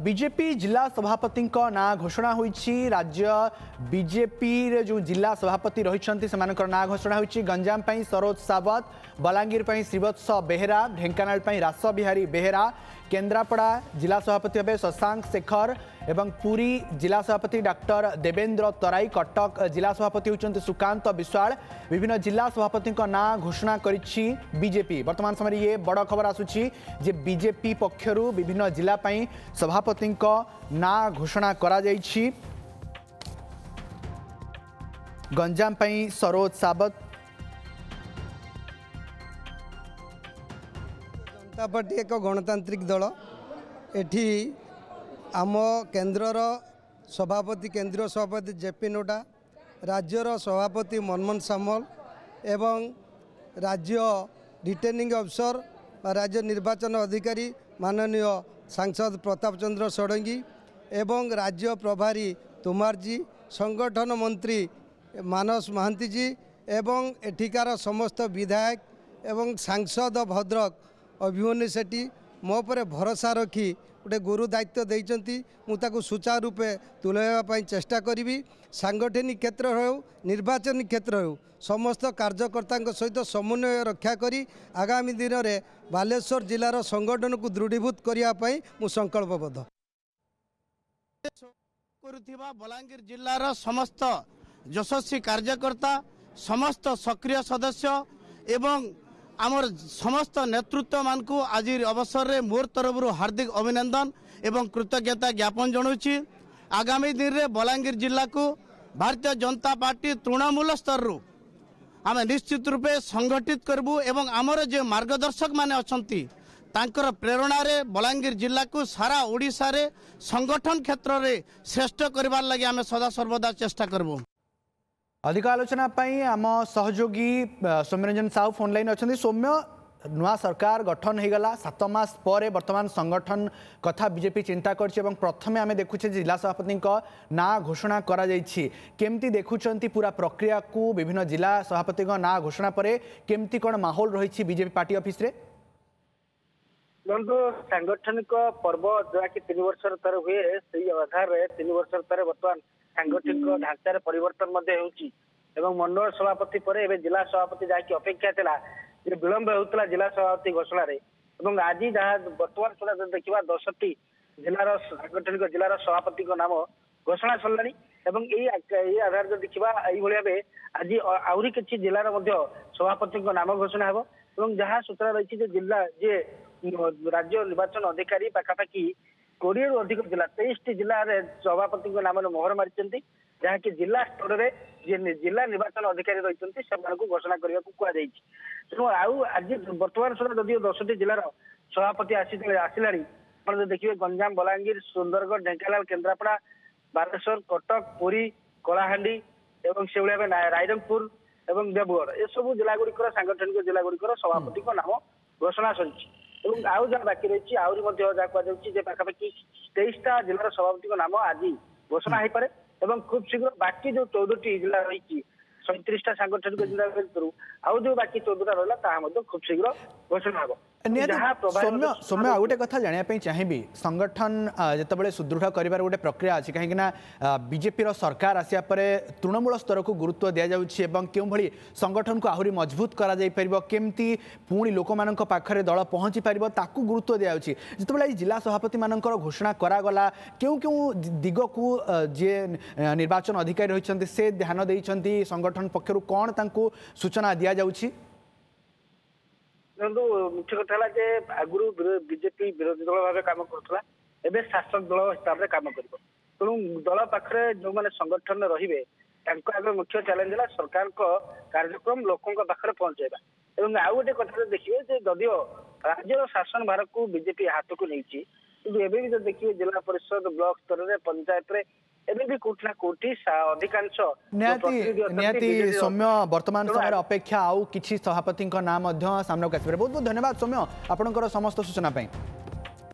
BJP जिला सभापति ना घोषणा होईछि। राज्य बीजेपी जो जिला सभापति रही ना घोषणा होईछि। गंजाम सरोज सावत, बलांगीर श्रीवत्स बेहेरा, ढेंकानाल रास बिहारी बेहेरा, केन्द्रापड़ा जिला सभापति भाव शशांक शेखर एवं पुरी जिला सभापति डॉक्टर देवेंद्र तराई, कटक जिला सभापति होती सुकांत विश्वाल। विभिन्न जिला सभापति ना घोषणा करिछि बीजेपी। वर्तमान समय ये बड़ खबर आसुछि जे बीजेपी पक्षरु विभिन्न जिला सभापति ना घोषणा करा जाइछि। गंजाम सरोज सावत, जनता पार्टी एक गणतांत्रिक दल। एठी आम केन्द्रर सभापति केंद्रीय सभापति जेपी नड्डा, राज्यर सभापति मनमोहन सामल एवं राज्य रिटर्निंग अफसर राज्य निर्वाचन अधिकारी माननीय सांसद प्रताप चंद्र षडंगी एवं राज्य प्रभारी तुमार जी, संगठन मंत्री मानस महांती जी एवं एठिकार समस्त विधायक एवं सांसद भद्रक अभिमन्यु सेठी मो पर भरोसा रखी गोटे गुरु दायित्व देइचंती। मुझे सुचारू रूपे तुलैवाई चेष्टा करी। सांगठनिक क्षेत्र हो, निर्वाचन क्षेत्र हो, समस्त कार्यकर्ता सहित समन्वय रक्षा करी आगामी दिन में बालेश्वर जिलार संगठन को दृढ़ीभूत करने मु संकल्पबद्ध। बलांगीर जिलार समस्त यशस्वी कार्यकर्ता, समस्त सक्रिय सदस्य एवं आमर समस्त नेतृत्व मान को आज अवसर में मोर तरफ हार्दिक अभिनंदन एवं कृतज्ञता ज्ञापन जनाऊँगी। आगामी दिन में बलांगीर जिला को भारतीय जनता पार्टी तृणमूल स्तर रु आम निश्चित रूपे संगठित करबू एवं आमर जो मार्गदर्शक माने अछंती तांकर प्रेरणा रे बलांगीर जिला को सारा ओडिशा रे संगठन क्षेत्र में श्रेष्ठ करबार लगी आम सदा सर्वदा चेष्टा करबू। अधिक आलोचना आम सहयोगी सौम्यरंजन साहू फोन लाइन अच्छा। सौम्य, नुआ सरकार गठन हो गला 7 मास पर वर्तमान संगठन कथा बीजेपी चिंता करछि एवं प्रथमे आमे देखुछे जिला सभापति ना घोषणा करा जाइछि। केमती देखुछंती पूरा प्रक्रिया को? विभिन्न जिला सभापति ना घोषणा परे केमती कोन माहौल रही बीजेपी पार्टी ऑफिस रे? सांगठनिक पर्व जहाँ कि 3 वर्ष तर हुए से आधार 3 वर्ष तर बर्तमान सांगठनिक ढांचार परिवर्तन मंडल सभापति पर एवं जिला सभापति जहाँकि अपेक्षा था विलंब होता जिला सभापति घोषणा आज जहाँ बर्तमान सुधा देखा 10टी जिलार सांगठनिक जिलार सभापति नाम घोषणा सरला। आधार जो देखा भाव आज आहरी किसी जिलार सभापति नाम घोषणा हो जहाँ सूचना रही जिला जे राज्य निर्वाचन अधिकारी पाखापाखि 20 रु अधिक जिला 23टी जिले सभापति नाम मोहर मारी जहाँ कि जिला स्तर में जिला निर्वाचन अधिकारी रही से घोषणा करने को कहुई। तेणु आज बर्तमान सुधा जदि 10टी जिलार सभापति आसला देखिए गंजाम, बलांगीर, सुंदरगढ़, ढेंकानाल, केन्द्रापड़ा, बालेश्वर, कटक, पुरी, कलाहांडी एवं से रायरंगपुर एवं देवगढ़ ये सब जिला गुड़िकर सांगठनिक जिला गुड़िकर सभापति नाम घोषणा सरी। आउ जहाँ बाकी रही आहरी जहाँ कहुच्छी पाखापाखि 23टा जिलार सभापति नाम आज घोषणा हो पारे एवं खूब शीघ्र बाकी जो 14टी जिला रही 37टा सांगठनिक जिला भर आउ जो बाकी 14टा रहा खूब शीघ्र घोषणा हो। सौम्य आ गोटे कथा जानापी चाहिए संगठन जिते सुदृढ़ कर गोटे प्रक्रिया अच्छी कहीं बीजेपी सरकार आसिया तृणमूल स्तर को गुरुत्व दि जाऊँगी क्यों भली संगठन को आहरी मजबूत करमती पुणी लोक मान पाखे दल पहुँची पार ताकू गुरुत्व दि जाऊँगी। जिते जिला सभापति मान घोषणा करागला क्यों क्यों दिग को जी निर्वाचन अधिकारी रही से ध्यान देती संगठन पक्षर कौन तांको सूचना दि जाऊँगी? मुख्य कथा है आगुरी बीजेपी विरोधी दल भाव कम करुला एवं शासक दल हिसाब से कम कर तेणु दल पाखे जो मैंने संगठन रे आगे मुख्य चैलेंज है सरकार कार्यक्रम लोकों पाखे पहुंचाइबा। एवं आउ गोटे कथा देखिए जदियो राज्यर शासन भार को बीजेपी हाथ को नहीं भी जो देखिए जिला परिषद ब्लॉक स्तर में पंचायत रे एबे भी कोठना कोठी अधिकांश निहाती सौम्य वर्तमान समय अपेक्षा आउ किछि सभापति नाम सामना को आसपे। बहुत बहुत धन्यवाद सौम्य आपणकर समस्त सूचना।